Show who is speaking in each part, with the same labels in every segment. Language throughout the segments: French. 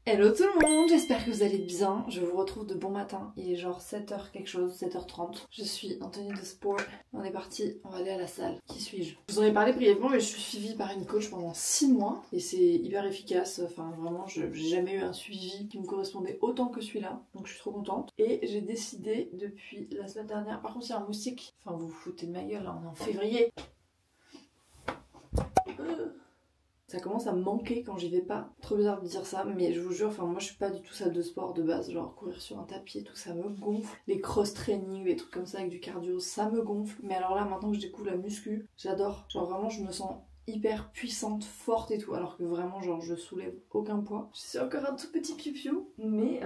Speaker 1: Hello tout le monde, j'espère que vous allez bien. Je vous retrouve de bon matin. Il est genre 7h quelque chose, 7h30. Je suis en tenue de sport. On est parti, on va aller à la salle. Qui suis-je? Je vous en ai parlé brièvement, mais je suis suivie par une coach pendant 6 mois. Et c'est hyper efficace. Enfin vraiment, j'ai jamais eu un suivi qui me correspondait autant que celui-là. Donc je suis trop contente. Et j'ai décidé depuis la semaine dernière. Par contre, il y a un moustique. Enfin, vous vous foutez de ma gueule, là, on est en février. Ça commence à me manquer quand j'y vais pas. Trop bizarre de dire ça, mais je vous jure, enfin moi je suis pas du tout salle de sport de base, genre courir sur un tapis et tout, ça me gonfle. Les cross-training, les trucs comme ça avec du cardio, ça me gonfle. Mais alors là, maintenant que je découvre la muscu, j'adore. Genre vraiment, je me sens hyper puissante, forte et tout, alors que vraiment genre je soulève aucun poids. Je suis encore un tout petit piou-piou, mais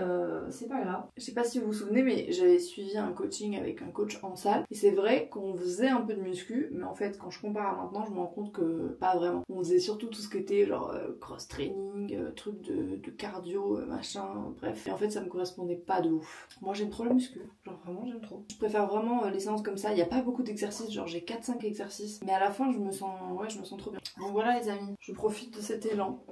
Speaker 1: c'est pas grave. Je sais pas si vous vous souvenez, mais j'avais suivi un coaching avec un coach en salle, et c'est vrai qu'on faisait un peu de muscu, mais en fait quand je compare à maintenant, je me rends compte que pas vraiment. On faisait surtout tout ce qui était genre cross-training, trucs de cardio, machin, bref. Et en fait ça me correspondait pas de ouf. Moi j'aime trop la muscu, genre vraiment j'aime trop. Je préfère vraiment les séances comme ça, il y a pas beaucoup d'exercices, genre j'ai 4-5 exercices, mais à la fin je me sens trop bien. Donc voilà les amis, je profite de cet élan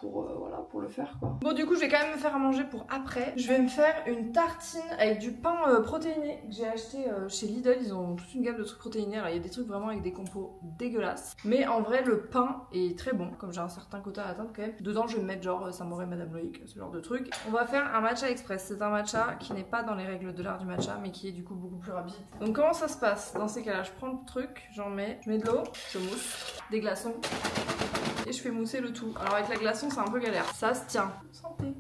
Speaker 1: pour le faire quoi. Bon du coup je vais quand même me faire à manger pour après. Je vais me faire une tartine avec du pain protéiné que j'ai acheté chez Lidl. Ils ont toute une gamme de trucs protéinés. Alors il y a des trucs vraiment avec des compos dégueulasses, mais en vrai le pain est très bon. Comme j'ai un certain quota à atteindre quand même, dedans je vais mettre genre Samouraï Madame Loïc, ce genre de truc. On va faire un matcha express. C'est un matcha qui n'est pas dans les règles de l'art du matcha, mais qui est du coup beaucoup plus rapide. Donc comment ça se passe dans ces cas là? Je prends le truc, je mets de l'eau, je mousse, des glaçons et je fais mousser le tout. Alors avec la glaçon c'est un peu galère. Ça se tient. Santé.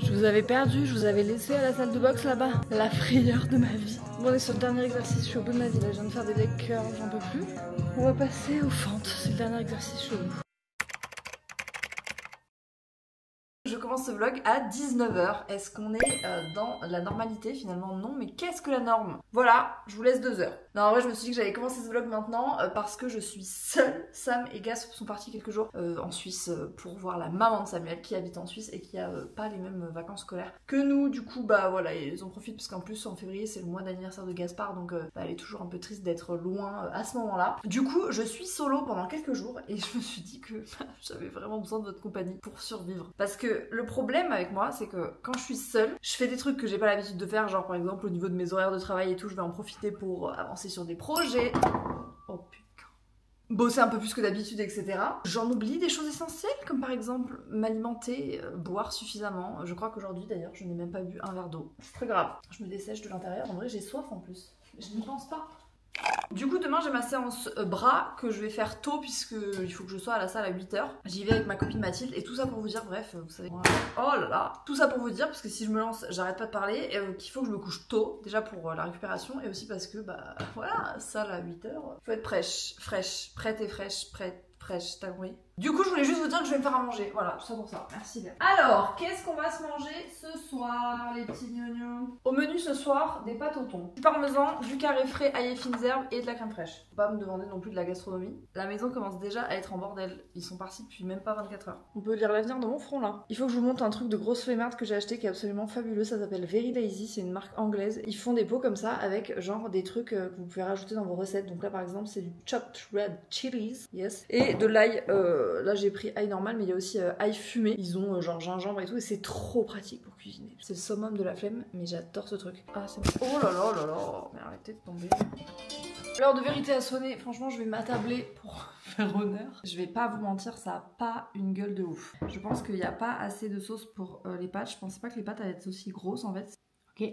Speaker 1: Je vous avais perdu, je vous avais laissé à la salle de boxe là-bas. La frayeur de ma vie. Bon, on est sur le dernier exercice, je suis au bout de ma vie là, je viens de faire des leg curls, j'en peux plus. On va passer aux fentes, c'est le dernier exercice, je suis au bout. Je commence ce vlog à 19h. Est-ce qu'on est dans la normalité? Finalement non, mais qu'est-ce que la norme? Voilà, je vous laisse 2 heures. Non, en vrai je me suis dit que j'allais commencer ce vlog maintenant parce que je suis seule. Sam et Gas sont partis quelques jours en Suisse pour voir la maman de Samuel qui habite en Suisse et qui a pas les mêmes vacances scolaires que nous. Du coup bah voilà, ils en profitent parce qu'en plus en février c'est le mois d'anniversaire de Gaspard, donc elle est toujours un peu triste d'être loin à ce moment-là. Du coup je suis solo pendant quelques jours et je me suis dit que j'avais vraiment besoin de votre compagnie pour survivre. Parce que le problème avec moi, c'est que quand je suis seule, je fais des trucs que j'ai pas l'habitude de faire, genre par exemple au niveau de mes horaires de travail et tout, je vais en profiter pour avancer sur des projets. Oh putain. Bosser un peu plus que d'habitude, etc. J'en oublie des choses essentielles, comme par exemple m'alimenter, boire suffisamment. Je crois qu'aujourd'hui d'ailleurs, je n'ai même pas bu un verre d'eau. C'est très grave. Je me dessèche de l'intérieur. En vrai, j'ai soif en plus. Je n'y pense pas. Du coup demain j'ai ma séance bras que je vais faire tôt puisque il faut que je sois à la salle à 8h. J'y vais avec ma copine Mathilde et tout ça pour vous dire, bref vous savez. Oh là là. Tout ça pour vous dire parce que si je me lance j'arrête pas de parler et qu'il faut que je me couche tôt déjà pour la récupération et aussi parce que bah voilà, salle à 8h. Faut être fraîche, prête et fraîche, fraîche, t'as compris? Du coup je voulais juste vous dire que je vais me faire à manger, voilà, tout ça pour ça, merci bien. Alors, qu'est-ce qu'on va se manger ce soir les petits gnognos? Au menu ce soir, des pâtes au thon, du parmesan, du carré frais, ail et fines herbes et de la crème fraîche. Faut pas me demander non plus de la gastronomie. La maison commence déjà à être en bordel, ils sont partis depuis même pas 24 heures. On peut lire l'avenir dans mon front là. Il faut que je vous montre un truc de grosse flemmarde que j'ai acheté qui est absolument fabuleux, ça s'appelle Very Lazy, c'est une marque anglaise. Ils font des pots comme ça avec genre des trucs que vous pouvez rajouter dans vos recettes. Donc là par exemple c'est du chopped red chilies, yes, et de l'ail. Là j'ai pris ail normal mais il y a aussi ail fumé. Ils ont genre gingembre et tout et c'est trop pratique pour cuisiner. C'est le summum de la flemme mais j'adore ce truc. Ah c'est bon. Oh là là là là. Mais arrêtez de tomber. L'heure de vérité a sonné. Franchement je vais m'attabler pour faire honneur. Je vais pas vous mentir, ça a pas une gueule de ouf. Je pense qu'il n'y a pas assez de sauce pour les pâtes. Je pensais pas que les pâtes allaient être aussi grosses en fait. Ok.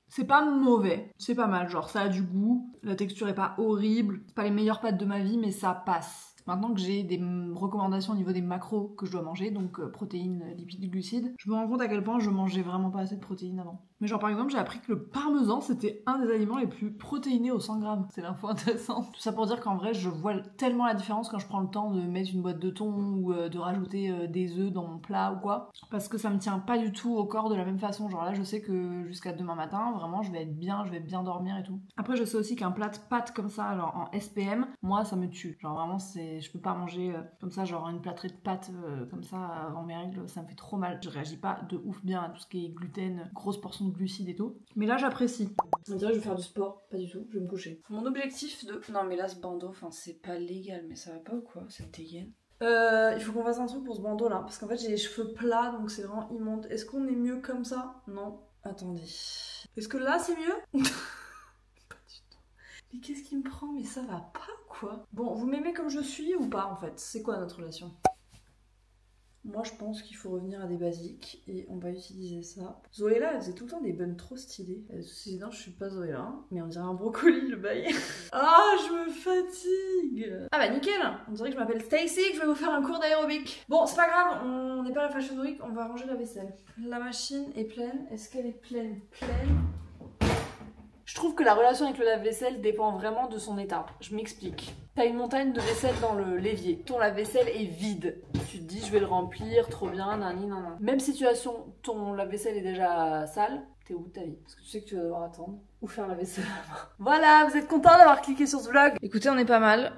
Speaker 1: C'est pas mauvais, c'est pas mal, genre ça a du goût, la texture est pas horrible, c'est pas les meilleures pâtes de ma vie mais ça passe. Maintenant que j'ai des recommandations au niveau des macros que je dois manger, donc protéines, lipides, glucides, je me rends compte à quel point je mangeais vraiment pas assez de protéines avant. Mais genre par exemple j'ai appris que le parmesan c'était un des aliments les plus protéinés au 100 grammes. C'est l'info intéressante. Tout ça pour dire qu'en vrai je vois tellement la différence quand je prends le temps de mettre une boîte de thon ou de rajouter des œufs dans mon plat ou quoi. Parce que ça me tient pas du tout au corps de la même façon. Genre là je sais que jusqu'à demain matin vraiment je vais être bien, je vais bien dormir et tout. Après je sais aussi qu'un plat de pâtes comme ça alors en SPM, moi ça me tue. Genre vraiment c'est je peux pas manger comme ça, genre une plâtrée de pâtes comme ça avant mes règles, ça me fait trop mal. Je réagis pas de ouf bien à tout ce qui est gluten, grosse portion de glucides et tout. Mais là j'apprécie. On dirait que je vais faire du sport, pas du tout, je vais me coucher. Mon objectif de... Non mais là ce bandeau, enfin c'est pas légal, mais ça va pas ou quoi cette dégaine? Il faut qu'on fasse un truc pour ce bandeau là, parce qu'en fait j'ai les cheveux plats donc c'est vraiment immonde. Est-ce qu'on est mieux comme ça? Non. Attendez. Est-ce que là c'est mieux? Pas du tout. Mais qu'est-ce qui me prend? Mais ça va pas quoi? Bon, vous m'aimez comme je suis ou pas en fait? C'est quoi notre relation? Moi je pense qu'il faut revenir à des basiques et on va utiliser ça. Zoéla elle faisait tout le temps des buns trop stylés. Sinon je suis pas Zoéla, hein, mais on dirait un brocoli le bail. Ah je me fatigue. Ah bah nickel. On dirait que je m'appelle Stacy et que je vais vous faire un cours d'aérobic. Bon c'est pas grave, on n'est pas à la Fashion Week, on va ranger la vaisselle. La machine est pleine. Est-ce qu'elle est pleine? Je trouve que la relation avec le lave-vaisselle dépend vraiment de son état. Je m'explique. T'as une montagne de vaisselle dans le l'évier. Ton lave-vaisselle est vide. Tu te dis je vais le remplir, trop bien, nani, nan. Même situation, ton lave-vaisselle est déjà sale. T'es où de ta vie? Parce que tu sais que tu vas devoir attendre. Ou faire la vaisselle à la main. Voilà, vous êtes contents d'avoir cliqué sur ce vlog? Écoutez, on est pas mal.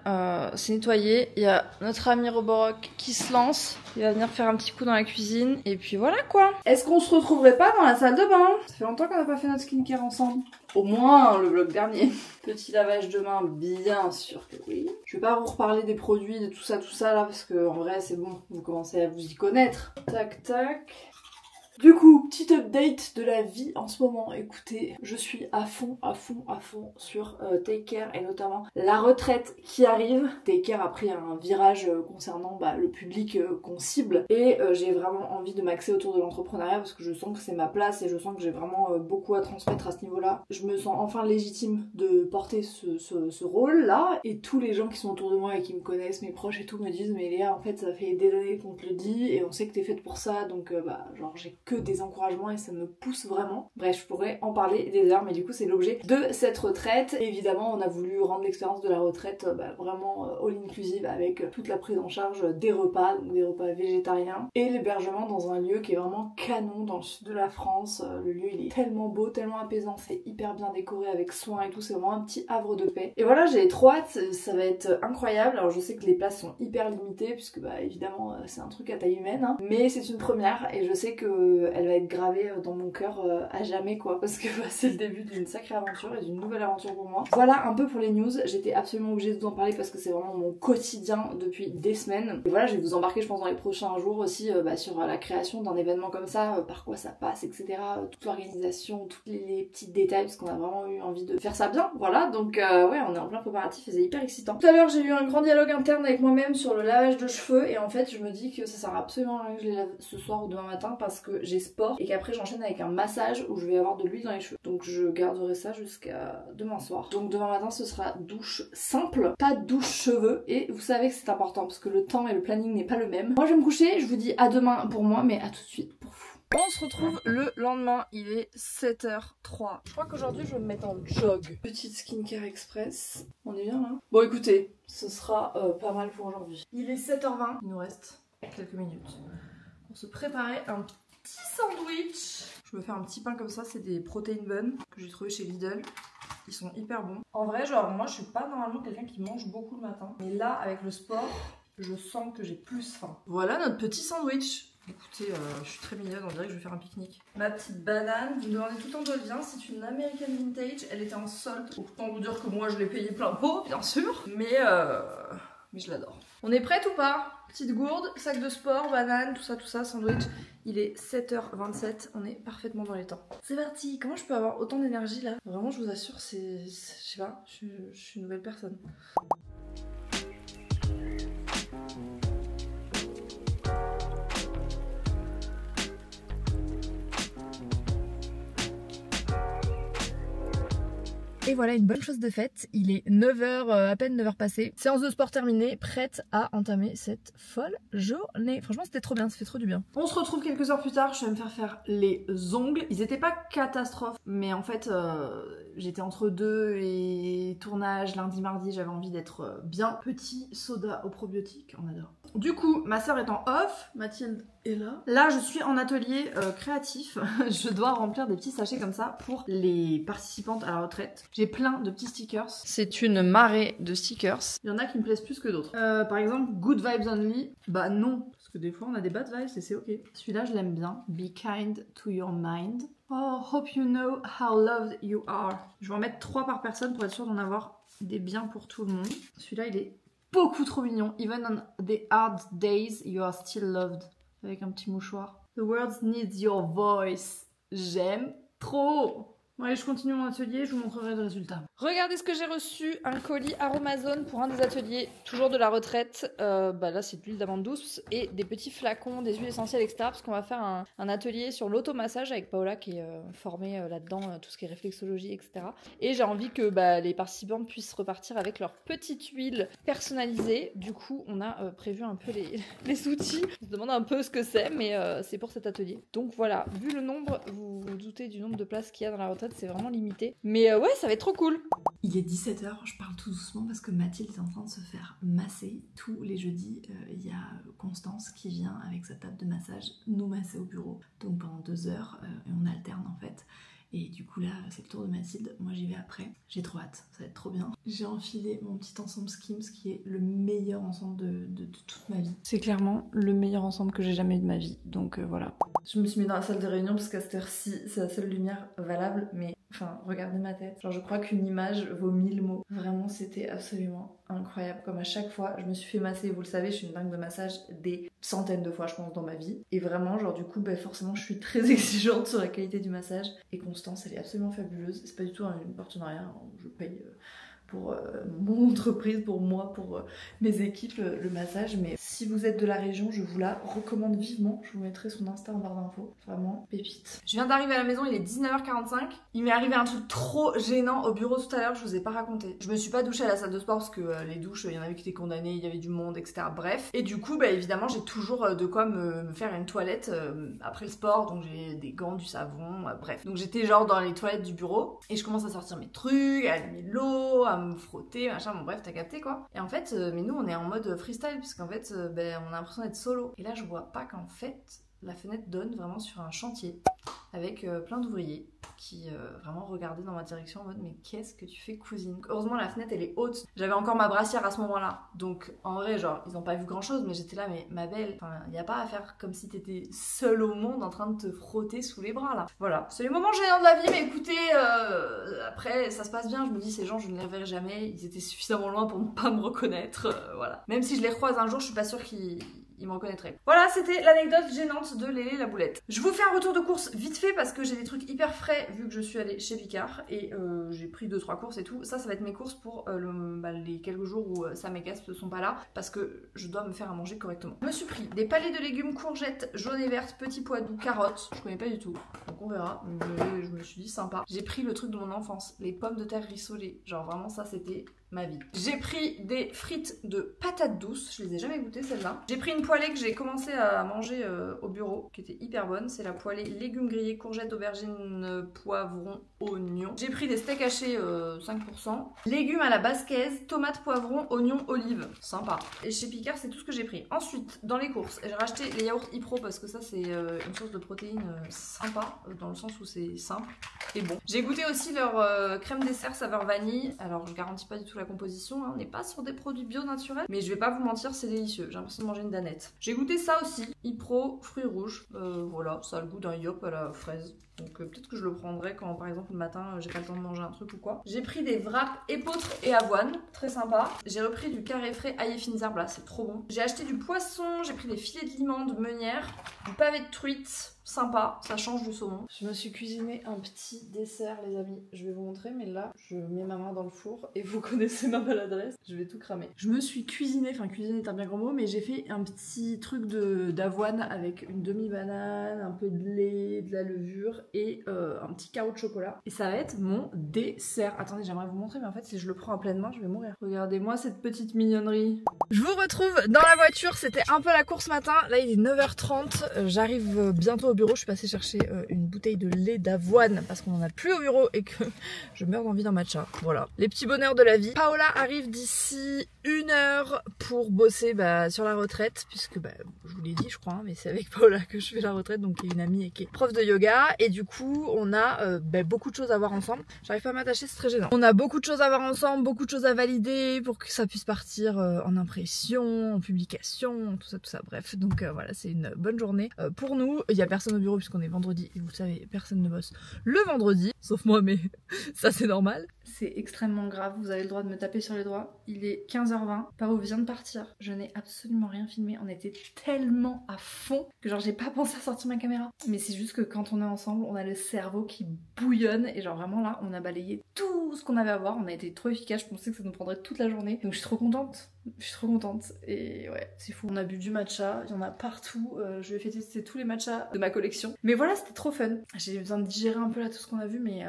Speaker 1: C'est nettoyé. Il y a notre ami Roborock qui se lance. Il va venir faire un petit coup dans la cuisine. Et puis voilà quoi. Est-ce qu'on se retrouverait pas dans la salle de bain? Ça fait longtemps qu'on n'a pas fait notre skincare ensemble. Au moins le vlog dernier. Petit lavage de main, bien sûr que oui. Je vais pas vous reparler des produits, de tout ça là, parce que en vrai c'est bon. Vous commencez à vous y connaître. Tac tac. Du coup, petit update de la vie en ce moment. Écoutez, je suis à fond sur Take Care et notamment la retraite qui arrive. Take Care a pris un virage concernant le public qu'on cible et j'ai vraiment envie de m'axer autour de l'entrepreneuriat parce que je sens que c'est ma place et je sens que j'ai vraiment beaucoup à transmettre à ce niveau-là. Je me sens enfin légitime de porter ce rôle-là et tous les gens qui sont autour de moi et qui me connaissent, mes proches et tout, me disent mais Léa, en fait ça fait des années qu'on te le dit et on sait que t'es faite pour ça, donc genre j'ai que des encouragements et ça me pousse vraiment. Bref, je pourrais en parler des heures, mais du coup c'est l'objet de cette retraite. Évidemment, on a voulu rendre l'expérience de la retraite vraiment all-inclusive avec toute la prise en charge des repas, donc des repas végétariens, et l'hébergement dans un lieu qui est vraiment canon dans le sud de la France. Le lieu il est tellement beau, tellement apaisant, c'est hyper bien décoré avec soin et tout, c'est vraiment un petit havre de paix. Et voilà, j'ai trop hâte, ça va être incroyable. Alors je sais que les places sont hyper limitées puisque évidemment c'est un truc à taille humaine, hein, mais c'est une première et je sais que elle va être gravée dans mon cœur à jamais quoi, parce que c'est le début d'une sacrée aventure et d'une nouvelle aventure pour moi. Voilà un peu pour les news, j'étais absolument obligée de vous en parler parce que c'est vraiment mon quotidien depuis des semaines. Et voilà, je vais vous embarquer je pense dans les prochains jours aussi sur la création d'un événement comme ça, par quoi ça passe, etc. Toute l'organisation, tous les petits détails, parce qu'on a vraiment eu envie de faire ça bien, voilà. Donc ouais, on est en plein préparatif et c'est hyper excitant. Tout à l'heure j'ai eu un grand dialogue interne avec moi-même sur le lavage de cheveux et en fait je me dis que ça sert absolument à rien que je les lave ce soir ou demain matin parce que j'ai sport et qu'après j'enchaîne avec un massage où je vais avoir de l'huile dans les cheveux. Donc je garderai ça jusqu'à demain soir. Donc demain matin ce sera douche simple, pas douche cheveux, et vous savez que c'est important parce que le temps et le planning n'est pas le même. Moi je vais me coucher, je vous dis à demain pour moi, mais à tout de suite pour vous. On se retrouve le lendemain, il est 7h03. Je crois qu'aujourd'hui je vais me mettre en jog. Petite skincare express. On est bien là? Bon écoutez, ce sera pas mal pour aujourd'hui. Il est 7h20, il nous reste quelques minutes pour se préparer un petit sandwich. Je me fais un petit pain comme ça, c'est des protein buns que j'ai trouvé chez Lidl. Ils sont hyper bons. En vrai, genre moi je suis pas normalement quelqu'un qui mange beaucoup le matin, mais là avec le sport, je sens que j'ai plus faim. Voilà notre petit sandwich. Écoutez, je suis très mignonne, on dirait que je vais faire un pique-nique. Ma petite banane, vous me demandez tout le temps d'où elle vient, c'est une American Vintage, elle était en solde. Autant vous dire que moi je l'ai payé plein pot, bien sûr, mais je l'adore. On est prête ou pas? Petite gourde, sac de sport, banane, tout ça, sandwich. Il est 7h27, on est parfaitement dans les temps. C'est parti. Comment je peux avoir autant d'énergie là? Vraiment, je vous assure, je sais pas, je suis une nouvelle personne. Et voilà une bonne chose de faite, il est 9h, à peine 9h passées. Séance de sport terminée, prête à entamer cette folle journée. Franchement c'était trop bien, ça fait trop du bien. On se retrouve quelques heures plus tard, je vais me faire les ongles. Ils étaient pas catastrophes, mais en fait j'étais entre deux et tournage lundi mardi, j'avais envie d'être bien. Petit soda au probiotique, on adore. Du coup, ma soeur est en off, Mathilde est là. Là, je suis en atelier créatif. Je dois remplir des petits sachets comme ça pour les participantes à la retraite. J'ai plein de petits stickers. C'est une marée de stickers. Il y en a qui me plaisent plus que d'autres. Par exemple, Good Vibes Only. Bah non, parce que des fois on a des bad vibes et c'est ok. Celui-là je l'aime bien. Be kind to your mind. Oh, hope you know how loved you are. Je vais en mettre 3 par personne pour être sûre d'en avoir des biens pour tout le monde. Celui-là il est beaucoup trop mignon. Even on the hard days, you are still loved. Avec un petit mouchoir. The world needs your voice. J'aime trop. Bon allez, je continue mon atelier, je vous montrerai le résultat. Regardez ce que j'ai reçu, un colis Aromazone pour un des ateliers, toujours de la retraite. Bah là c'est de l'huile d'amande douce et des petits flacons, des huiles essentielles, etc. Parce qu'on va faire un atelier sur l'automassage avec Paola qui est formée là-dedans, tout ce qui est réflexologie, etc. Et j'ai envie que les participantes puissent repartir avec leur petite huile personnalisée. Du coup on a prévu un peu les outils. On se demande un peu ce que c'est, mais c'est pour cet atelier. Donc voilà, vu le nombre, vous vous doutez du nombre de places qu'il y a dans la retraite, c'est vraiment limité. Mais ouais, ça va être trop cool. Il est 17h, je parle tout doucement parce que Mathilde est en train de se faire masser. Tous les jeudis, il y a Constance qui vient avec sa table de massage nous masser au bureau. Donc pendant 2 heures, on alterne en fait. Et du coup là, c'est le tour de Mathilde. Moi j'y vais après. J'ai trop hâte, ça va être trop bien. J'ai enfilé mon petit ensemble Skims qui est le meilleur ensemble de toute ma vie. C'est clairement le meilleur ensemble que j'ai jamais eu de ma vie. Donc voilà. Je me suis mis dans la salle de réunion parce qu'à cette heure-ci, c'est la seule lumière valable. Mais enfin, regardez ma tête. Genre je crois qu'une image vaut 1000 mots. Vraiment, c'était absolument incroyable. Comme à chaque fois, je me suis fait masser. Vous le savez, je suis une dingue de massage des centaines de fois, je pense, dans ma vie. Et vraiment, genre du coup, forcément, je suis très exigeante sur la qualité du massage. Et Constance, elle est absolument fabuleuse. C'est pas du tout un partenariat. Je paye pour mon entreprise, pour moi, pour mes équipes, le massage. Mais si vous êtes de la région, je vous la recommande vivement. Je vous mettrai son Insta en barre d'infos. Vraiment pépite. Je viens d'arriver à la maison, il est 19h45. Il m'est arrivé un truc trop gênant au bureau tout à l'heure, je vous ai pas raconté. Je me suis pas douchée à la salle de sport parce que les douches, il y en avait qui étaient condamnées, il y avait du monde, etc. Bref. Et du coup, évidemment, j'ai toujours de quoi me faire une toilette après le sport. Donc j'ai des gants, du savon, bref. Donc j'étais genre dans les toilettes du bureau et je commence à sortir mes trucs, à allumer l'eau, à me frotter, machin, bon bref, t'as capté quoi. Et en fait, mais nous on est en mode freestyle puisqu'en fait, on a l'impression d'être solo. Et là je vois pas qu'en fait, la fenêtre donne vraiment sur un chantier avec plein d'ouvriers qui vraiment regardaient dans ma direction en mode mais qu'est-ce que tu fais cousine. Heureusement la fenêtre elle est haute, j'avais encore ma brassière à ce moment-là, donc en vrai genre ils ont pas vu grand chose mais j'étais là mais ma belle, enfin y a pas à faire comme si t'étais seule au monde en train de te frotter sous les bras là. Voilà, c'est les moments gênants de la vie mais écoutez, après ça se passe bien, je me dis ces gens je ne les reverrai jamais, ils étaient suffisamment loin pour ne pas me reconnaître, voilà. Même si je les recroise un jour je suis pas sûre qu'ils me reconnaîtraient. Voilà, c'était l'anecdote gênante de Lélé la boulette. Je vous fais un retour de course vite fait parce que j'ai des trucs hyper frais vu que je suis allée chez Picard et j'ai pris 2-3 courses et tout. Ça va être mes courses pour les quelques jours où Sam et Casp ne sont pas là parce que je dois me faire à manger correctement. Je me suis pris des palets de légumes, courgettes jaunes et vertes, petits pois doux, carottes. Je connais pas du tout, donc on verra. Mais je me suis dit sympa. J'ai pris le truc de mon enfance, les pommes de terre rissolées. Genre vraiment ça c'était ma vie. J'ai pris des frites de patates douces, je les ai jamais goûtées celles-là. J'ai pris une poêlée que j'ai commencé à manger au bureau, qui était hyper bonne. C'est la poêlée légumes grillés, courgettes, aubergines, poivrons, oignons. J'ai pris des steaks hachés 5%, légumes à la basquaise, tomates, poivrons, oignons, olives. Sympa. Et chez Picard, c'est tout ce que j'ai pris. Ensuite, dans les courses, j'ai racheté les yaourts Ipro parce que ça, c'est une source de protéines sympa, dans le sens où c'est simple et bon. J'ai goûté aussi leur crème dessert saveur vanille. Alors, je garantis pas du tout la composition, hein. On n'est pas sur des produits bio naturels, mais je vais pas vous mentir, c'est délicieux. J'ai l'impression de manger une danette. J'ai goûté ça aussi, Ipro fruits rouges. Voilà, ça a le goût d'un yop à la fraise. Donc peut-être que je le prendrai quand par exemple le matin j'ai pas le temps de manger un truc ou quoi. J'ai pris des wraps épeautres et avoine, très sympa. J'ai repris du carré frais ail et fines herbes là, c'est trop bon. J'ai acheté du poisson, j'ai pris des filets de limande de meunière, du pavé de truite, sympa, ça change du saumon. Je me suis cuisiné un petit dessert les amis, je vais vous montrer mais là je mets ma main dans le four et vous connaissez ma maladresse, je vais tout cramer. Je me suis cuisiné, enfin cuisiner est un bien grand mot, mais j'ai fait un petit truc d'avoine avec une demi-banane, un peu de lait, de la levure et un petit carreau de chocolat. Et ça va être mon dessert. Attendez, j'aimerais vous montrer, mais en fait, si je le prends à pleine main, je vais mourir. Regardez-moi cette petite mignonnerie. Je vous retrouve dans la voiture. C'était un peu la course matin. Là, il est 9h30. J'arrive bientôt au bureau, je suis passée chercher une bouteille de lait d'avoine parce qu'on en a plus au bureau et que je meurs d'envie d'un matcha. Voilà, les petits bonheurs de la vie. Paola arrive d'ici 1 heure pour bosser sur la retraite, puisque je vous l'ai dit je crois, hein, mais c'est avec Paola que je fais la retraite, donc qui est une amie et qui est prof de yoga. Et du coup on a beaucoup de choses à voir ensemble. J'arrive pas à m'attacher, c'est très gênant. On a beaucoup de choses à voir ensemble, beaucoup de choses à valider pour que ça puisse partir en impression, en publication, tout ça. Bref, donc voilà, c'est une bonne journée pour nous. Il y a personne au bureau puisqu'on est vendredi et vous le savez, personne ne bosse le vendredi, sauf moi, mais ça c'est normal. C'est extrêmement grave, vous avez le droit de me taper sur les doigts. Il est 15h20, Pao vient de partir. Je n'ai absolument rien filmé, on était tellement à fond que genre j'ai pas pensé à sortir ma caméra. Mais c'est juste que quand on est ensemble, on a le cerveau qui bouillonne et genre vraiment là, on a balayé tout ce qu'on avait à voir. On a été trop efficace, je pensais que ça nous prendrait toute la journée. Donc je suis trop contente. Je suis trop contente et ouais, c'est fou. On a bu du matcha, il y en a partout. Je vais tester tous les matchas de ma collection. Mais voilà, c'était trop fun. J'ai besoin de digérer un peu là tout ce qu'on a vu, mais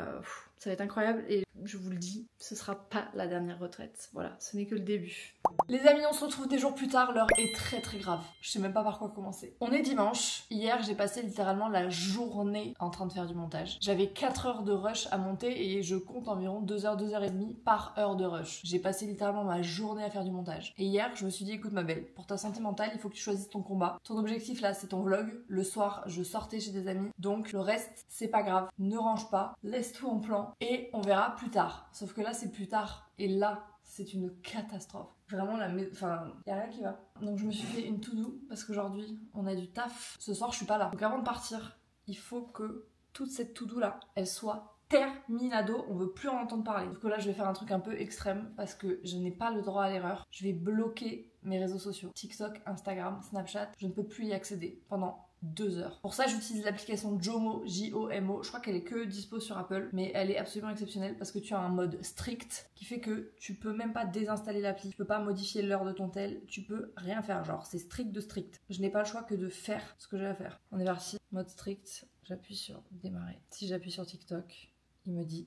Speaker 1: ça va être incroyable et je vous le dis, ce sera pas la dernière retraite. Voilà, ce n'est que le début. Les amis, on se retrouve des jours plus tard, l'heure est très grave. Je sais même pas par quoi commencer. On est dimanche. Hier, j'ai passé littéralement la journée en train de faire du montage. J'avais 4 heures de rush à monter et je compte environ 2 heures, 2 heures et demie par heure de rush. J'ai passé littéralement ma journée à faire du montage. Et hier, je me suis dit, écoute ma belle, pour ta santé mentale, il faut que tu choisisses ton combat. Ton objectif là, c'est ton vlog. Le soir, je sortais chez des amis. Donc le reste, c'est pas grave. Ne range pas, laisse tout en plan et on verra plus tard. Sauf que là, c'est plus tard. Et là, c'est une catastrophe. Vraiment, y a rien qui va. Donc je me suis fait une to-do parce qu'aujourd'hui, on a du taf. Ce soir, je suis pas là. Donc avant de partir, il faut que toute cette to-do là, elle soit terminado. On veut plus en entendre parler. Donc là, je vais faire un truc un peu extrême parce que je n'ai pas le droit à l'erreur. Je vais bloquer mes réseaux sociaux. TikTok, Instagram, Snapchat. Je ne peux plus y accéder pendant 2 heures. Pour ça, j'utilise l'application Jomo, J-O-M-O. Je crois qu'elle est que dispo sur Apple, mais elle est absolument exceptionnelle parce que tu as un mode strict qui fait que tu peux même pas désinstaller l'appli, tu peux pas modifier l'heure de ton tel, tu peux rien faire. Genre, c'est strict de strict. Je n'ai pas le choix que de faire ce que j'ai à faire. On est parti. Mode strict. J'appuie sur démarrer. Si j'appuie sur TikTok, il me dit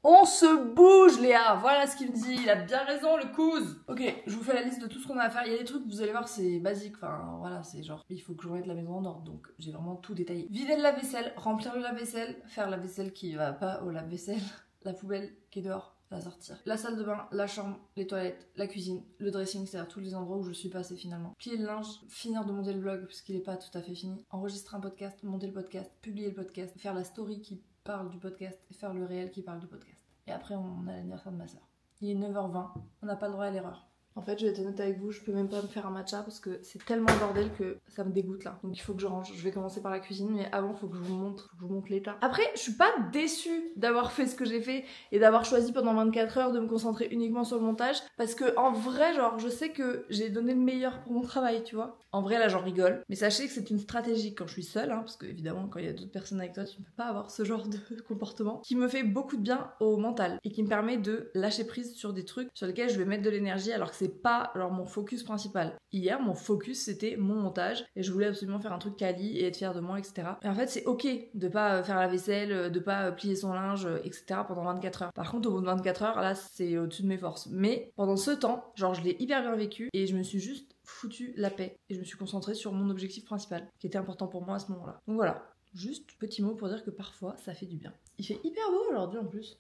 Speaker 1: on se bouge Léa, voilà ce qu'il me dit, il a bien raison le cousin. Ok, je vous fais la liste de tout ce qu'on a à faire. Il y a des trucs, vous allez voir, c'est basique, enfin voilà, c'est genre, il faut que je remette la maison en ordre, donc j'ai vraiment tout détaillé. Vider le lave-vaisselle, remplir le lave-vaisselle, faire la vaisselle qui va pas au lave-vaisselle, la poubelle qui est dehors, la sortir. La salle de bain, la chambre, les toilettes, la cuisine, le dressing, c'est-à-dire tous les endroits où je suis passée finalement. Plier le linge, finir de monter le vlog puisqu'il est pas tout à fait fini, enregistrer un podcast, monter le podcast, publier le podcast, faire la story qui parle du podcast et faire le réel qui parle du podcast. Et après on a l'anniversaire de ma soeur. Il est 9h20, on n'a pas le droit à l'erreur. En fait, je vais être honnête avec vous, je peux même pas me faire un matcha parce que c'est tellement bordel que ça me dégoûte là. Donc il faut que je range. Je vais commencer par la cuisine, mais avant, il faut que je vous montre l'état. Après, je suis pas déçue d'avoir fait ce que j'ai fait et d'avoir choisi pendant 24 heures de me concentrer uniquement sur le montage parce que en vrai, genre, je sais que j'ai donné le meilleur pour mon travail, tu vois. En vrai, là, j'en rigole. Mais sachez que c'est une stratégie quand je suis seule, hein, parce que évidemment, quand il y a d'autres personnes avec toi, tu ne peux pas avoir ce genre de comportement qui me fait beaucoup de bien au mental et qui me permet de lâcher prise sur des trucs sur lesquels je vais mettre de l'énergie alors que c'est pas genre mon focus principal. Hier, mon focus c'était mon montage et je voulais absolument faire un truc quali et être fière de moi, etc. Et en fait, c'est ok de pas faire la vaisselle, de pas plier son linge, etc. pendant 24 heures. Par contre, au bout de 24 heures, là, c'est au-dessus de mes forces. Mais pendant ce temps, genre, je l'ai hyper bien vécu et je me suis juste foutu la paix et je me suis concentrée sur mon objectif principal qui était important pour moi à ce moment-là. Donc voilà, juste petit mot pour dire que parfois ça fait du bien. Il fait hyper beau aujourd'hui en plus.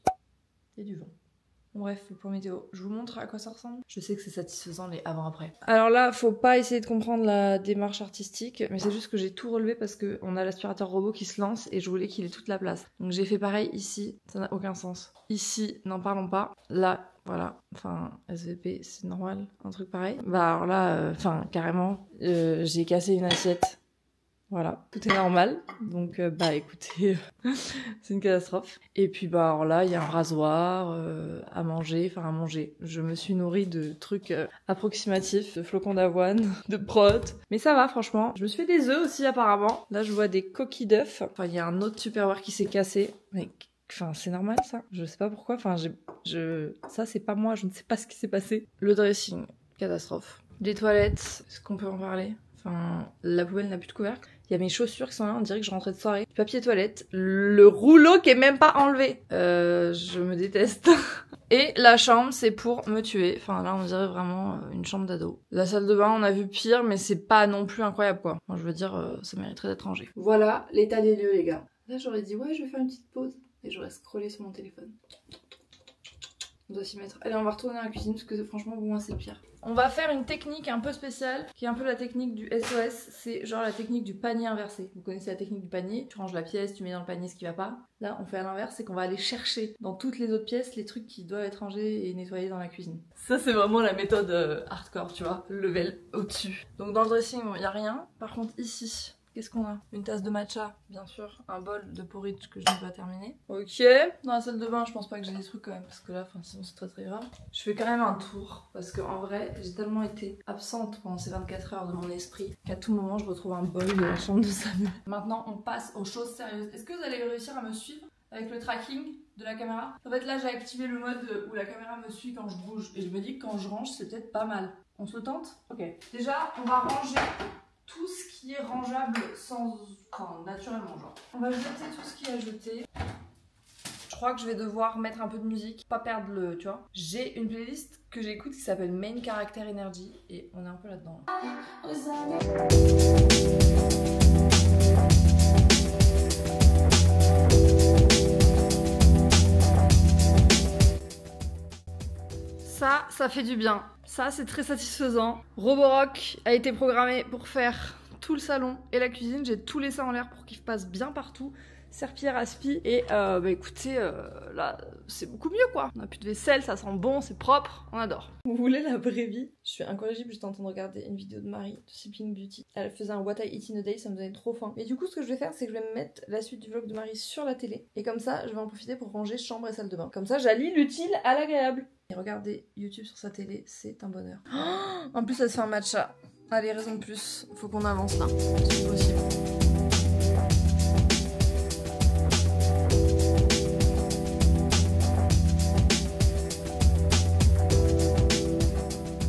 Speaker 1: Il y a du vent. Bref, le point météo. Je vous montre à quoi ça ressemble. Je sais que c'est satisfaisant les avant-après. Alors là, faut pas essayer de comprendre la démarche artistique, mais c'est juste que j'ai tout relevé parce qu'on a l'aspirateur robot qui se lance et je voulais qu'il ait toute la place. Donc j'ai fait pareil ici, ça n'a aucun sens. Ici, n'en parlons pas. Là, voilà, enfin, SVP, c'est normal, un truc pareil. Bah alors là, carrément, j'ai cassé une assiette. Voilà, tout est normal, donc bah écoutez, c'est une catastrophe. Et puis bah alors là, il y a un rasoir à manger, Je me suis nourrie de trucs approximatifs, de flocons d'avoine, de prot. Mais ça va franchement. Je me suis fait des œufs aussi apparemment. Là je vois des coquilles d'œufs. Enfin il y a un autre Tupperware qui s'est cassé. Mais enfin c'est normal ça. Je sais pas pourquoi. Enfin ça c'est pas moi. Je ne sais pas ce qui s'est passé. Le dressing, catastrophe. Les toilettes, est-ce qu'on peut en parler? Enfin, la poubelle n'a plus de couvercle. Il y a mes chaussures qui sont là, on dirait que je rentrais de soirée. Du papier toilette, le rouleau qui est même pas enlevé. Je me déteste. Et la chambre, c'est pour me tuer. Enfin là, on dirait vraiment une chambre d'ado. La salle de bain, on a vu pire, mais c'est pas non plus incroyable quoi. Moi, je veux dire, ça mériterait d'être rangé. Voilà l'état des lieux, les gars. Là, j'aurais dit ouais, je vais faire une petite pause. Et j'aurais scrollé sur mon téléphone. On doit s'y mettre. Allez, on va retourner à la cuisine parce que franchement, pour moi, c'est pire. On va faire une technique un peu spéciale, qui est un peu la technique du SOS. C'est genre la technique du panier inversé. Vous connaissez la technique du panier, tu ranges la pièce, tu mets dans le panier ce qui va pas. Là, on fait à l'inverse, c'est qu'on va aller chercher dans toutes les autres pièces les trucs qui doivent être rangés et nettoyés dans la cuisine. Ça, c'est vraiment la méthode hardcore, tu vois, le level au-dessus. Donc dans le dressing, il n'y a rien. Par contre, ici... Qu'est-ce qu'on a? Une tasse de matcha, bien sûr. Un bol de porridge que je n'ai pas terminé. Ok. Dans la salle de bain, je pense pas que j'ai des trucs quand même. Parce que là, sinon c'est très grave. Je fais quand même un tour. Parce qu'en vrai, j'ai tellement été absente pendant ces 24 heures de mon esprit qu'à tout moment, je retrouve un bol de la chambre de Samuel. Maintenant, on passe aux choses sérieuses. Est-ce que vous allez réussir à me suivre avec le tracking de la caméra? En fait, là, j'ai activé le mode où la caméra me suit quand je bouge. Et je me dis que quand je range, c'est peut-être pas mal. On se le tente? Ok. Déjà, on va ranger tout ce qui est rangeable naturellement genre. On va jeter tout ce qui est à jeter. Je crois que je vais devoir mettre un peu de musique, pas perdre le, tu vois. J'ai une playlist que j'écoute qui s'appelle Main Character Energy et on est un peu là-dedans. Ça fait du bien. Ça, c'est très satisfaisant. Roborock a été programmé pour faire tout le salon et la cuisine. J'ai tout laissé en l'air pour qu'il passe bien partout. Serpillère, aspi. Et écoutez, là, c'est beaucoup mieux quoi. On a plus de vaisselle, ça sent bon, c'est propre, on adore. Vous voulez la vraie vie? Je suis incorrigible, j'étais en train de regarder une vidéo de Marie de Sleeping Beauty. Elle faisait un What I Eat in a Day, ça me donnait trop faim. Et du coup, ce que je vais faire, c'est que je vais me mettre la suite du vlog de Marie sur la télé. Et comme ça, je vais en profiter pour ranger chambre et salle de bain. Comme ça, j'allie l'utile à l'agréable. Et regardez YouTube sur sa télé, c'est un bonheur. Oh, en plus, elle se fait un matcha. Allez, raison de plus, faut qu'on avance là. C'est possible.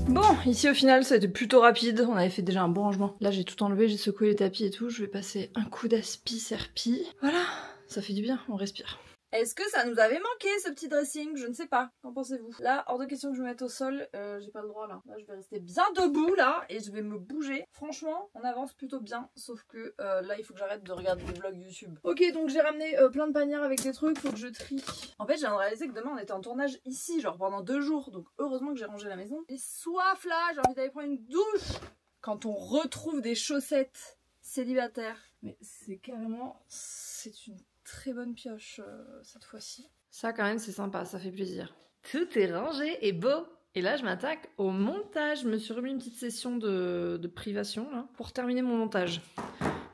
Speaker 1: Bon, ici au final ça a été plutôt rapide, on avait fait déjà un bon rangement. Là j'ai tout enlevé, j'ai secoué les tapis et tout, je vais passer un coup d'aspi serpi. Voilà, ça fait du bien, on respire. Est-ce que ça nous avait manqué ce petit dressing? Je ne sais pas. Qu'en pensez-vous? Là, hors de question que je me mette au sol. J'ai pas le droit là. Là, je vais rester bien debout là et je vais me bouger. Franchement, on avance plutôt bien. Sauf que là, il faut que j'arrête de regarder des vlogs YouTube. Ok, donc j'ai ramené plein de panières avec des trucs. Faut que je trie. En fait, j'ai réalisé que demain, on était en tournage ici, genre pendant 2 jours. Donc heureusement que j'ai rangé la maison. J'ai soif là. J'ai envie d'aller prendre une douche. Quand on retrouve des chaussettes célibataires. Mais c'est carrément... C'est une très bonne pioche cette fois-ci. Ça quand même c'est sympa, ça fait plaisir. Tout est rangé et beau. Et là je m'attaque au montage. Je me suis remis une petite session de privation là, pour terminer mon montage.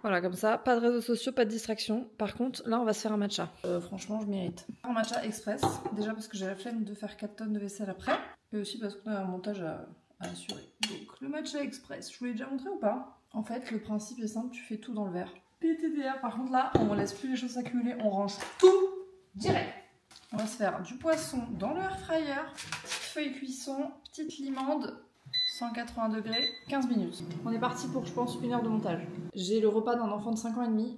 Speaker 1: Voilà, comme ça, pas de réseaux sociaux, pas de distraction. Par contre, là on va se faire un matcha. Franchement je mérite. Un matcha express, déjà parce que j'ai la flemme de faire 4 tonnes de vaisselle après. Et aussi parce qu'on a un montage à assurer. Donc le matcha express, je vous l'ai déjà montré ou pas? En fait le principe est simple, tu fais tout dans le verre. PTDR, par contre là, on laisse plus les choses s'accumuler, on range tout direct. On va se faire du poisson dans le air fryer, petite feuille cuisson, petite limande, 180 degrés, 15 minutes. On est parti pour, je pense, 1 heure de montage. J'ai le repas d'un enfant de 5 ans et demi,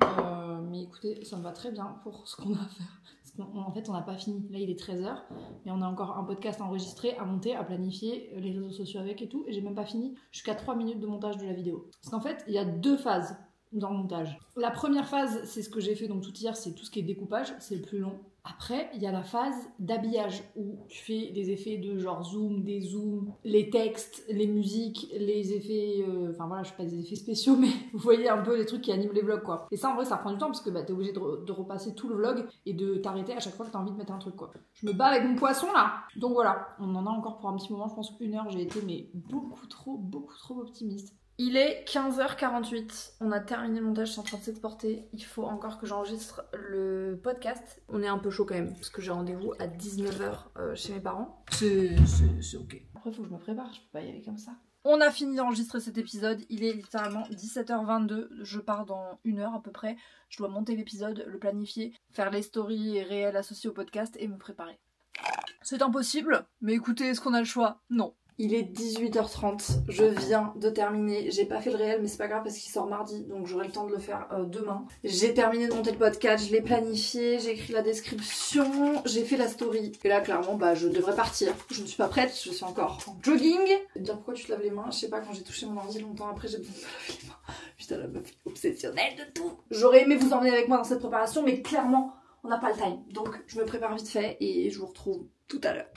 Speaker 1: mais écoutez, ça me va très bien pour ce qu'on a à faire. Parce qu'en fait, on n'a pas fini. Là, il est 13h, mais on a encore un podcast enregistré, à monter, à planifier, les réseaux sociaux avec et tout, et j'ai même pas fini jusqu'à 3 minutes de montage de la vidéo. Parce qu'en fait, il y a 2 phases dans le montage. La première phase, c'est ce que j'ai fait donc tout hier, c'est tout ce qui est découpage, c'est le plus long. Après, il y a la phase d'habillage où tu fais des effets de genre zoom, dézoom, les textes, les musiques, les effets... Enfin voilà, je fais pas des effets spéciaux, mais vous voyez un peu les trucs qui animent les vlogs quoi. Et ça en vrai, ça prend du temps parce que bah, t'es obligé de repasser tout le vlog et de t'arrêter à chaque fois que t'as envie de mettre un truc quoi. Je me bats avec mon poisson là. Donc voilà, on en a encore pour un petit moment, je pense 1 heure, j'ai été mais beaucoup trop optimiste. Il est 15h48, on a terminé le montage, c'est en train de s'exporter. Il faut encore que j'enregistre le podcast. On est un peu chaud quand même, parce que j'ai rendez-vous à 19h chez mes parents. C'est ok. Après, il faut que je me prépare, je peux pas y aller comme ça. On a fini d'enregistrer cet épisode, il est littéralement 17h22, je pars dans 1 heure à peu près. Je dois monter l'épisode, le planifier, faire les stories réelles associées au podcast et me préparer. C'est impossible, mais écoutez, est-ce qu'on a le choix? Non. Il est 18h30, je viens de terminer, j'ai pas fait le réel mais c'est pas grave parce qu'il sort mardi donc j'aurai le temps de le faire demain. J'ai terminé de monter le podcast, je l'ai planifié, j'ai écrit la description, j'ai fait la story. Et là clairement bah je devrais partir. Je ne suis pas prête, je suis encore en jogging. Je vais te dire pourquoi tu te laves les mains, je sais pas, quand j'ai touché mon ordi longtemps après j'ai besoin de me laver les mains. Putain la meuf obsessionnelle de tout. J'aurais aimé vous emmener avec moi dans cette préparation mais clairement on n'a pas le time. Donc je me prépare vite fait et je vous retrouve tout à l'heure.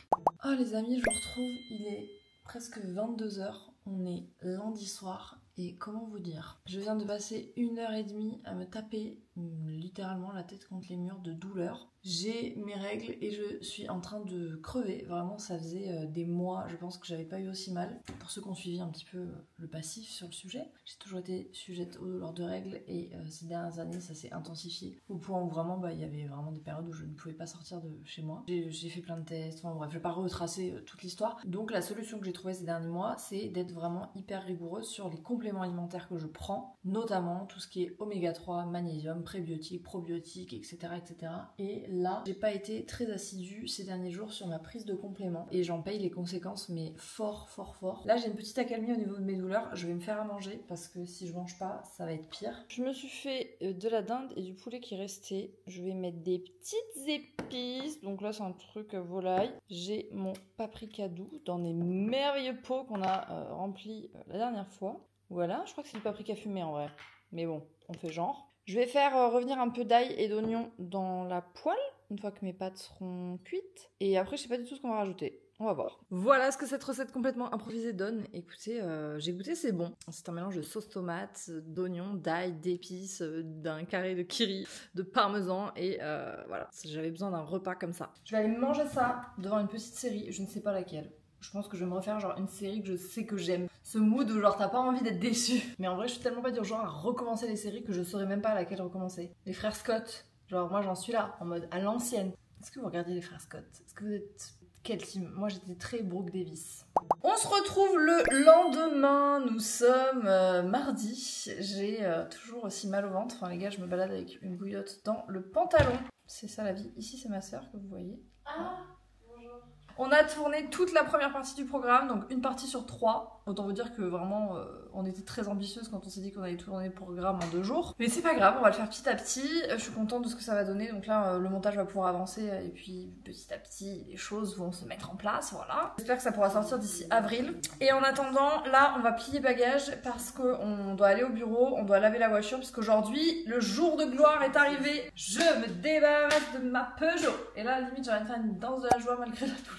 Speaker 1: Oh les amis, je vous retrouve, il est presque 22h, on est lundi soir et comment vous dire, je viens de passer 1h30 à me taper littéralement la tête contre les murs de douleur. J'ai mes règles et je suis en train de crever, vraiment ça faisait des mois je pense que j'avais pas eu aussi mal. Pour ceux qui ont suivi un petit peu le passif sur le sujet, j'ai toujours été sujette aux douleurs de règles et ces dernières années ça s'est intensifié au point où vraiment bah, il y avait vraiment des périodes où je ne pouvais pas sortir de chez moi. J'ai fait plein de tests, enfin bref je vais pas retracer toute l'histoire. Donc la solution que j'ai trouvée ces derniers mois c'est d'être vraiment hyper rigoureuse sur les compléments alimentaires que je prends, notamment tout ce qui est oméga 3, magnésium, prébiotiques, probiotiques, etc. etc. Et là, j'ai pas été très assidue ces derniers jours sur ma prise de compléments et j'en paye les conséquences mais fort. Là j'ai une petite accalmie au niveau de mes douleurs, je vais me faire à manger parce que si je mange pas ça va être pire. Je me suis fait de la dinde et du poulet qui restait, je vais mettre des petites épices, donc là c'est un truc volaille. J'ai mon paprika doux dans des merveilleux pots qu'on a remplis la dernière fois. Voilà, je crois que c'est du paprika fumé en vrai, mais bon, on fait genre. Je vais faire revenir un peu d'ail et d'oignon dans la poêle, une fois que mes pâtes seront cuites. Et après, je sais pas du tout ce qu'on va rajouter. On va voir. Voilà ce que cette recette complètement improvisée donne. Écoutez, j'ai goûté, c'est bon. C'est un mélange de sauce tomate, d'oignons, d'ail, d'épices, d'un carré de curry, de parmesan et voilà. J'avais besoin d'un repas comme ça. Je vais aller manger ça devant une petite série, je ne sais pas laquelle. Je pense que je vais me refaire genre une série que je sais que j'aime. Ce mood où genre t'as pas envie d'être déçu. Mais en vrai je suis tellement pas du genre à recommencer les séries que je saurais même pas à laquelle recommencer. Les frères Scott, genre moi j'en suis là, en mode à l'ancienne. Est-ce que vous regardez les frères Scott? Est-ce que vous êtes quel team? Moi j'étais très Brooke Davis. On se retrouve le lendemain, nous sommes mardi. J'ai toujours aussi mal au ventre. Enfin les gars, je me balade avec une bouillotte dans le pantalon. C'est ça la vie. Ici c'est ma soeur que vous voyez. Ah. On a tourné toute la première partie du programme, donc une partie sur 3. Autant vous dire que vraiment, on était très ambitieuse quand on s'est dit qu'on allait tourner le programme en 2 jours. Mais c'est pas grave, on va le faire petit à petit. Je suis contente de ce que ça va donner. Donc là, le montage va pouvoir avancer. Et puis, petit à petit, les choses vont se mettre en place, voilà. J'espère que ça pourra sortir d'ici avril. Et en attendant, là, on va plier bagages parce qu'on doit aller au bureau, on doit laver la voiture. Parce qu'aujourd'hui, le jour de gloire est arrivé. Je me débarrasse de ma Peugeot. Et là, limite, j'ai envie de faire une danse de la joie malgré la douleur.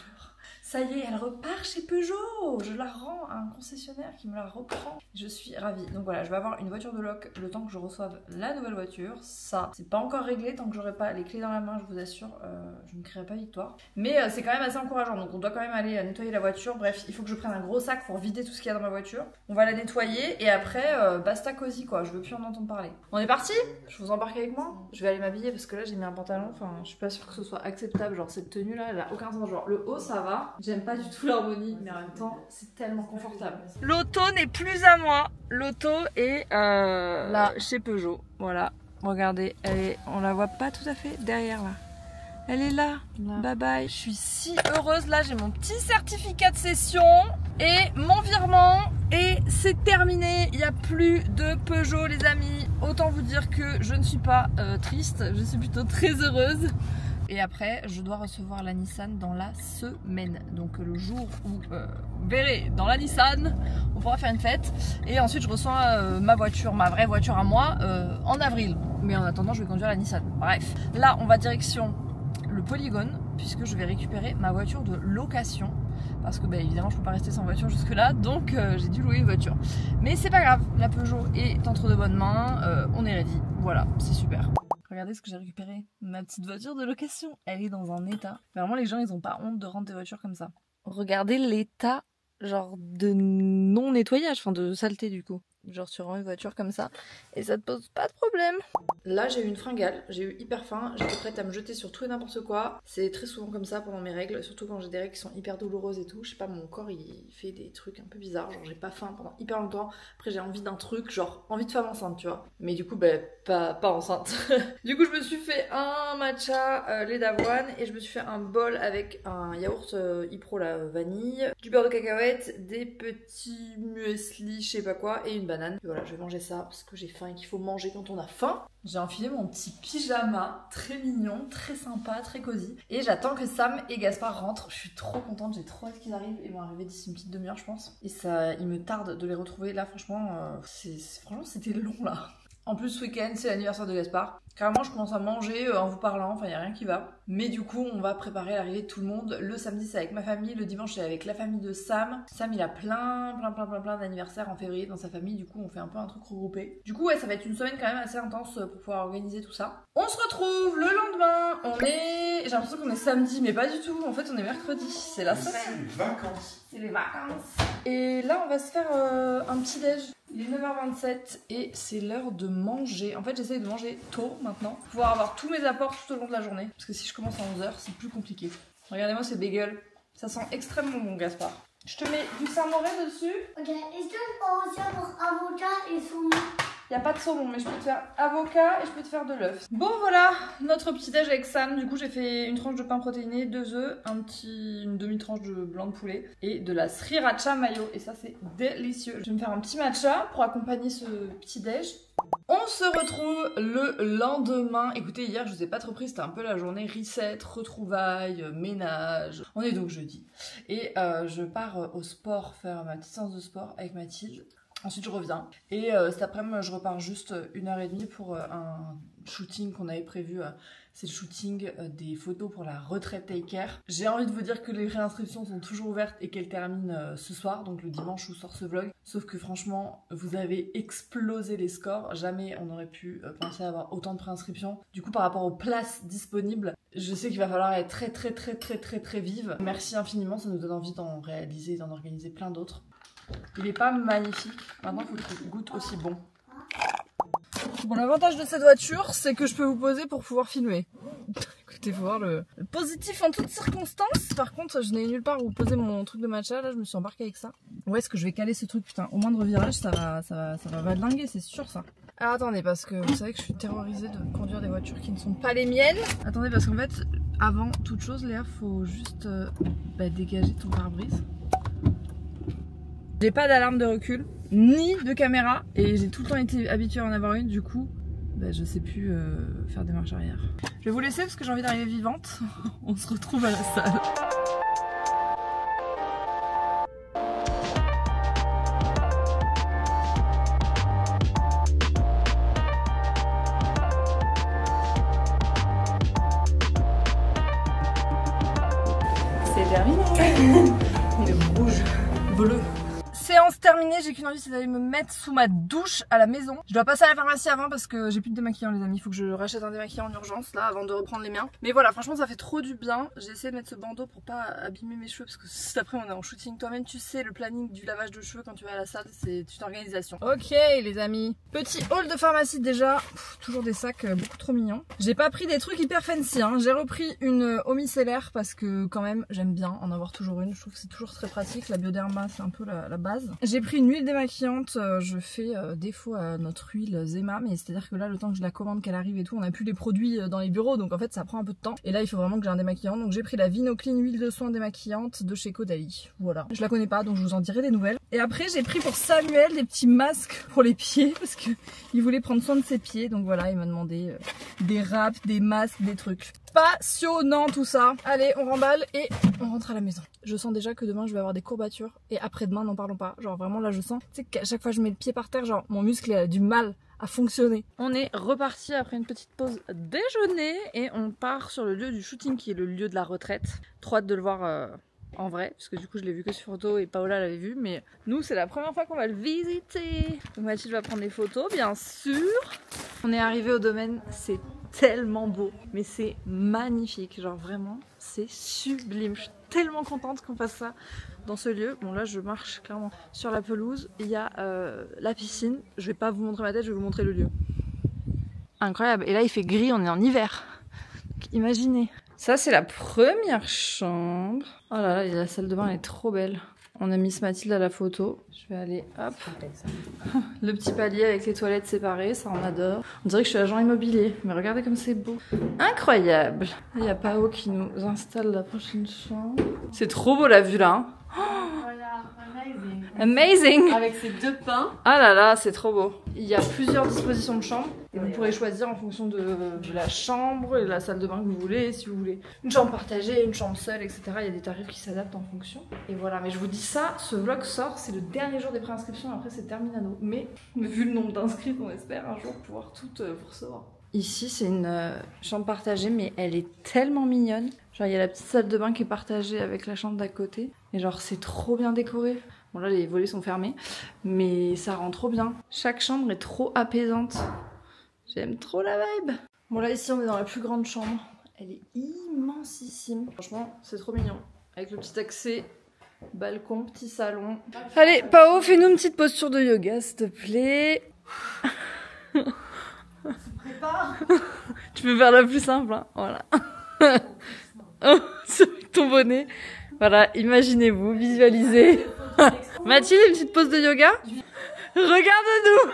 Speaker 1: Ça y est, elle repart chez Peugeot. Je la rends à un concessionnaire qui me la reprend. Je suis ravie. Donc voilà, je vais avoir une voiture de loc le temps que je reçoive la nouvelle voiture. Ça, c'est pas encore réglé. Tant que j'aurai pas les clés dans la main, je vous assure, je ne crierai pas victoire. Mais c'est quand même assez encourageant. Donc on doit quand même aller nettoyer la voiture. Bref, il faut que je prenne un gros sac pour vider tout ce qu'il y a dans ma voiture. On va la nettoyer et après, basta cosy quoi. Je veux plus en entendre parler. On est parti? Je vous embarque avec moi? Je vais aller m'habiller parce que là j'ai mis un pantalon. Enfin, je suis pas sûre que ce soit acceptable. Genre cette tenue là, elle a aucun sens. Genre le haut ça va. J'aime pas du tout l'harmonie, mais en même temps, c'est tellement confortable. L'auto n'est plus à moi. L'auto est là, chez Peugeot. Voilà, regardez, on la voit pas tout à fait derrière là. Elle est là. Bye bye. Je suis si heureuse. Là, j'ai mon petit certificat de cession et mon virement. Et c'est terminé. Il n'y a plus de Peugeot, les amis. Autant vous dire que je ne suis pas triste. Je suis plutôt très heureuse. Et après, je dois recevoir la Nissan dans la semaine. Donc le jour où vous verrez dans la Nissan, on pourra faire une fête. Et ensuite, je reçois ma voiture, ma vraie voiture à moi, en avril. Mais en attendant, je vais conduire la Nissan. Bref, là, on va direction le Polygone, puisque je vais récupérer ma voiture de location. Parce que, bah, évidemment, je peux pas rester sans voiture jusque-là. Donc, j'ai dû louer une voiture. Mais c'est pas grave, la Peugeot est entre de bonnes mains. On est ready. Voilà, c'est super. Regardez ce que j'ai récupéré, ma petite voiture de location. Elle est dans un état. Vraiment, les gens, ils ont pas honte de rendre des voitures comme ça. Regardez l'état, genre, de non-nettoyage, enfin de saleté du coup. Genre tu rends une voiture comme ça et ça te pose pas de problème. Là j'ai eu une fringale, j'ai eu hyper faim, j'étais prête à me jeter sur tout et n'importe quoi. C'est très souvent comme ça pendant mes règles, surtout quand j'ai des règles qui sont hyper douloureuses et tout. Je sais pas, mon corps il fait des trucs un peu bizarres, genre j'ai pas faim pendant hyper longtemps. Après j'ai envie d'un truc, genre envie de femme enceinte, tu vois. Mais du coup pas enceinte. Du coup je me suis fait un matcha lait d'avoine et je me suis fait un bol avec un yaourt Ipro la vanille, du beurre de cacahuète, des petits muesli, je sais pas quoi, et une banane. Et voilà, je vais manger ça parce que j'ai faim et qu'il faut manger quand on a faim. J'ai enfilé mon petit pyjama, très mignon, très sympa, très cosy. Et j'attends que Sam et Gaspard rentrent. Je suis trop contente, j'ai trop hâte qu'ils arrivent. Ils vont arriver d'ici une petite demi-heure, je pense. Et ça, il me tarde de les retrouver. Là, franchement, franchement, c'était long là. En plus, ce week-end, c'est l'anniversaire de Gaspard. Carrément, je commence à manger en vous parlant, enfin, il n'y a rien qui va. Mais du coup, on va préparer l'arrivée de tout le monde. Le samedi, c'est avec ma famille. Le dimanche, c'est avec la famille de Sam. Sam, il a plein d'anniversaires en février dans sa famille. Du coup, on fait un peu un truc regroupé. Du coup, ouais, ça va être une semaine quand même assez intense pour pouvoir organiser tout ça. On se retrouve le lendemain. J'ai l'impression qu'on est samedi, mais pas du tout. En fait, on est mercredi. C'est la semaine.
Speaker 2: C'est les vacances.
Speaker 1: C'est les vacances. Et là, on va se faire un petit déj. Il est 9h27 et c'est l'heure de manger. En fait, j'essaye de manger tôt maintenant pour pouvoir avoir tous mes apports tout au long de la journée. Parce que si je commence à 11h, c'est plus compliqué. Regardez-moi ces bagels. Ça sent extrêmement bon, Gaspard. Je te mets du samouraï dessus.
Speaker 3: Ok, est-ce que je peux aussi avoir avocat et saumon?
Speaker 1: Il n'y a pas de saumon, mais je peux te faire avocat et je peux te faire de l'œuf. Bon, voilà notre petit déj avec Sam. Du coup, j'ai fait une tranche de pain protéiné, 2 œufs, une demi-tranche de blanc de poulet et de la sriracha mayo. Et ça, c'est délicieux. Je vais me faire un petit matcha pour accompagner ce petit déj. On se retrouve le lendemain. Écoutez, hier, je vous ai pas trop pris, c'était un peu la journée reset, retrouvailles, ménage. On est donc jeudi. Et je pars au sport, faire ma petite séance de sport avec Mathilde. Ensuite, je reviens. Et cet après-midi, je repars juste 1h30 pour un shooting qu'on avait prévu. C'est le shooting des photos pour la retraite Take Care. J'ai envie de vous dire que les réinscriptions sont toujours ouvertes et qu'elles terminent ce soir, donc le dimanche où sort ce vlog. Sauf que franchement, vous avez explosé les scores. Jamais on aurait pu penser avoir autant de préinscriptions. Du coup, par rapport aux places disponibles, je sais qu'il va falloir être très vive. Merci infiniment, ça nous donne envie d'en réaliser et d'en organiser plein d'autres. Il est pas magnifique. Maintenant, il faut qu'il goûte aussi bon. Bon, l'avantage de cette voiture, c'est que je peux vous poser pour pouvoir filmer. Écoutez, faut voir le positif en toutes circonstances. Par contre, je n'ai nulle part où poser mon truc de matcha. Là, je me suis embarquée avec ça. Où est-ce que je vais caler ce truc? Putain, au moindre virage, ça va valdinguer, c'est sûr ça. Alors attendez, parce que vous savez que je suis terrorisée de conduire des voitures qui ne sont pas les miennes. Attendez, parce qu'en fait, avant toute chose, Léa, faut juste dégager ton pare-brise. J'ai pas d'alarme de recul, ni de caméra, et j'ai tout le temps été habituée à en avoir une, du coup, je sais plus faire des marches arrière. Je vais vous laisser parce que j'ai envie d'arriver vivante. On se retrouve à la salle. C'est terminé. Il est rouge, bleu. Séance terminée, j'ai qu'une envie, c'est d'aller me mettre sous ma douche à la maison. Je dois passer à la pharmacie avant parce que j'ai plus de démaquillant les amis, il faut que je rachète un démaquillant en urgence là avant de reprendre les miens. Mais voilà, franchement ça fait trop du bien. J'ai essayé de mettre ce bandeau pour pas abîmer mes cheveux parce que cet après on est en shooting. Toi-même tu sais, le planning du lavage de cheveux quand tu vas à la salle, c'est une organisation. Ok les amis, petit haul de pharmacie déjà. Toujours des sacs beaucoup trop mignons. J'ai pas pris des trucs hyper fancy hein. J'ai repris une eau micellaire parce que quand même j'aime bien en avoir toujours une. Je trouve que c'est toujours très pratique. La Bioderma c'est un peu la base. J'ai pris une huile démaquillante. Je fais défaut à notre huile Zema, mais c'est à dire que là le temps que je la commande qu'elle arrive et tout, on a plus les produits dans les bureaux donc en fait ça prend un peu de temps. Et là il faut vraiment que j'ai un démaquillant, donc j'ai pris la Vino Clean huile de soin démaquillante de chez Caudalie. Voilà, je la connais pas donc je vous en dirai des nouvelles. Et après j'ai pris pour Samuel des petits masques pour les pieds parce que il voulait prendre soin de ses pieds, donc voilà il m'a demandé des wraps, des masques, des trucs. Passionnant tout ça. Allez on remballe et on rentre à la maison. Je sens déjà que demain je vais avoir des courbatures et après-demain n'en parlons pas. Genre vraiment là je sens, tu sais qu'à chaque fois que je mets le pied par terre, genre mon muscle a du mal à fonctionner. On est reparti après une petite pause déjeuner et on part sur le lieu du shooting qui est le lieu de la retraite. Trop hâte de le voir en vrai, parce que du coup je l'ai vu que sur photo et Paola l'avait vu, mais nous c'est la première fois qu'on va le visiter. Donc Mathilde va prendre des photos, bien sûr. On est arrivé au domaine, c'est tellement beau, mais c'est magnifique, genre vraiment, c'est sublime. Je suis tellement contente qu'on fasse ça dans ce lieu. Bon là je marche clairement sur la pelouse, il y a la piscine, je vais pas vous montrer ma tête, je vais vous montrer le lieu. Incroyable, et là il fait gris, on est en hiver. Donc, imaginez. Ça c'est la première chambre. Oh là là, la salle de bain elle est trop belle. On a mis Mathilde à la photo. Je vais aller, hop. Le petit palier avec les toilettes séparées, ça on adore. On dirait que je suis agent immobilier, mais regardez comme c'est beau. Incroyable. Il y a Pao qui nous installe la prochaine chambre. C'est trop beau la vue là. Hein.
Speaker 2: Voilà, amazing.
Speaker 1: Amazing.
Speaker 2: Avec ces deux pins.
Speaker 1: Ah là là, c'est trop beau. Il y a plusieurs dispositions de chambres. Et vous pourrez choisir en fonction de la chambre et de la salle de bain que vous voulez. Si vous voulez une chambre partagée, une chambre seule, etc. Il y a des tarifs qui s'adaptent en fonction. Et voilà, mais je vous dis ça, ce vlog sort, c'est le dernier jour des préinscriptions. Après c'est terminado. Mais vu le nombre d'inscrits, on espère un jour pouvoir toutes vous recevoir. Ici c'est une chambre partagée, mais elle est tellement mignonne. Genre il y a la petite salle de bain qui est partagée avec la chambre d'à côté. Et genre c'est trop bien décoré. Bon là les volets sont fermés, mais ça rend trop bien. Chaque chambre est trop apaisante. J'aime trop la vibe. Bon là ici on est dans la plus grande chambre. Elle est immensissime. Franchement c'est trop mignon. Avec le petit accès, balcon, petit salon. Allez Pao, fais-nous une petite posture de yoga s'il te plaît. Tu peux faire la plus simple, hein. Voilà. Oh, c'est avec ton bonnet. Voilà, imaginez-vous, visualisez. Mathilde, une petite pause de yoga? Regarde-nous.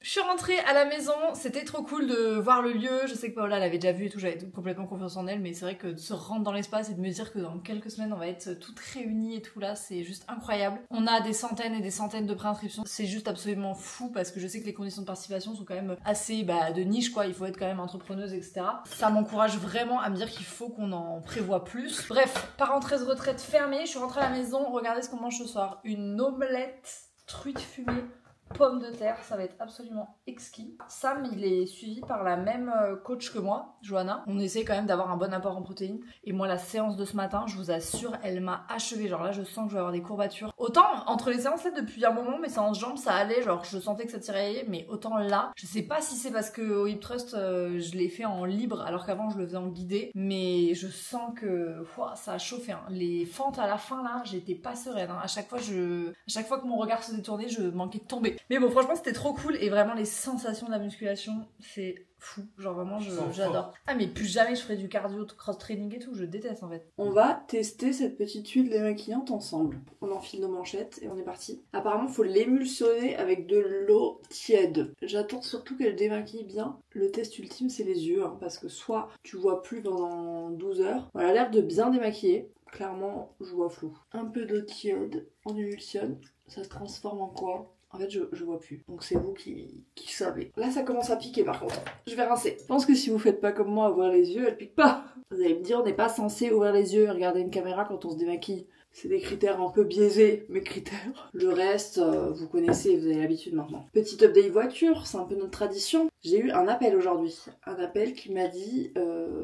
Speaker 1: Je suis rentrée à la maison, c'était trop cool de voir le lieu. Je sais que Paola l'avait déjà vu et tout, j'avais complètement confiance en elle, mais c'est vrai que de se rendre dans l'espace et de me dire que dans quelques semaines on va être toutes réunies et tout là, c'est juste incroyable. On a des centaines et des centaines de préinscriptions, c'est juste absolument fou parce que je sais que les conditions de participation sont quand même assez de niche quoi, il faut être quand même entrepreneuse etc. Ça m'encourage vraiment à me dire qu'il faut qu'on en prévoit plus. Bref, parenthèse retraite fermée, je suis rentrée à la maison, regardez ce qu'on mange ce soir, une omelette truite fumée, pommes de terre, ça va être absolument exquis. Sam, il est suivi par la même coach que moi, Johanna. On essaie quand même d'avoir un bon apport en protéines. Et moi, la séance de ce matin, je vous assure, elle m'a achevé. Genre là, je sens que je vais avoir des courbatures. Autant, entre les séances là, depuis un moment, mes séances jambes, ça allait. Genre, je sentais que ça tirait. Mais autant là, je sais pas si c'est parce que au Hip Trust, je l'ai fait en libre, alors qu'avant, je le faisais en guidé. Mais je sens que ça a chauffé. Hein. Les fentes à la fin, là, j'étais pas sereine. Hein. À chaque fois que mon regard se détournait, je manquais de tomber. Mais bon, franchement, c'était trop cool. Et vraiment, les sensations de la musculation, c'est fou. Genre vraiment, j'adore. Ah, mais plus jamais je ferai du cardio, cross-training et tout. Je déteste en fait.
Speaker 4: On va tester cette petite huile démaquillante ensemble. On enfile nos manchettes et on est parti. Apparemment, il faut l'émulsionner avec de l'eau tiède. J'attends surtout qu'elle démaquille bien. Le test ultime, c'est les yeux. Hein, parce que soit tu vois plus pendant 12 heures. Elle a l'air de bien démaquiller. Clairement, je vois flou. Un peu d'eau tiède, on émulsionne. Ça se transforme en quoi ? En fait, je vois plus. Donc c'est vous qui savez. Là, ça commence à piquer par contre. Je vais rincer. Je pense que si vous faites pas comme moi, ouvrir les yeux, elle pique pas. Vous allez me dire, on n'est pas censé ouvrir les yeux et regarder une caméra quand on se démaquille. C'est des critères un peu biaisés, mes critères. Le reste, vous connaissez, vous avez l'habitude maintenant. Petit update voiture, c'est un peu notre tradition. J'ai eu un appel aujourd'hui. Un appel qui m'a dit,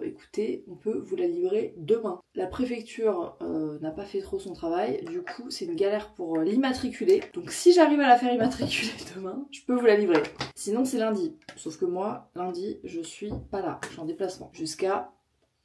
Speaker 4: écoutez, on peut vous la livrer demain. La préfecture n'a pas fait trop son travail, du coup c'est une galère pour l'immatriculer. Donc si j'arrive à la faire immatriculer demain, je peux vous la livrer. Sinon c'est lundi. Sauf que moi, lundi, je suis pas là. Je suis en déplacement. Jusqu'à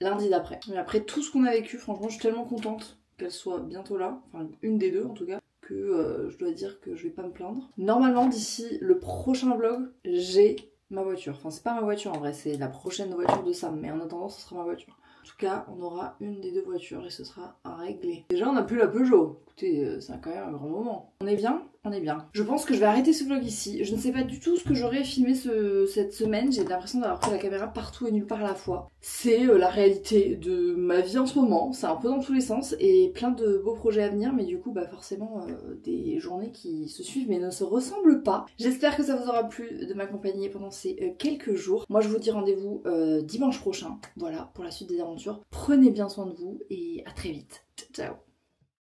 Speaker 4: lundi d'après. Mais après tout ce qu'on a vécu, franchement, je suis tellement contente qu'elle soit bientôt là, enfin une des deux en tout cas, que je dois dire que je vais pas me plaindre. Normalement d'ici le prochain vlog, j'ai ma voiture. Enfin c'est pas ma voiture en vrai, c'est la prochaine voiture de Sam, mais en attendant ce sera ma voiture. En tout cas, on aura une des deux voitures et ce sera à régler. Déjà, on n'a plus la Peugeot. Écoutez, c'est quand même un grand moment. On est bien ? On est bien. Je pense que je vais arrêter ce vlog ici. Je ne sais pas du tout ce que j'aurais filmé cette semaine. J'ai l'impression d'avoir pris la caméra partout et nulle part à la fois. C'est la réalité de ma vie en ce moment. C'est un peu dans tous les sens et plein de beaux projets à venir. Mais du coup, forcément, des journées qui se suivent mais ne se ressemblent pas. J'espère que ça vous aura plu de m'accompagner pendant ces quelques jours. Moi, je vous dis rendez-vous dimanche prochain. Voilà, pour la suite des aventures. Prenez bien soin de vous et à très vite. Ciao.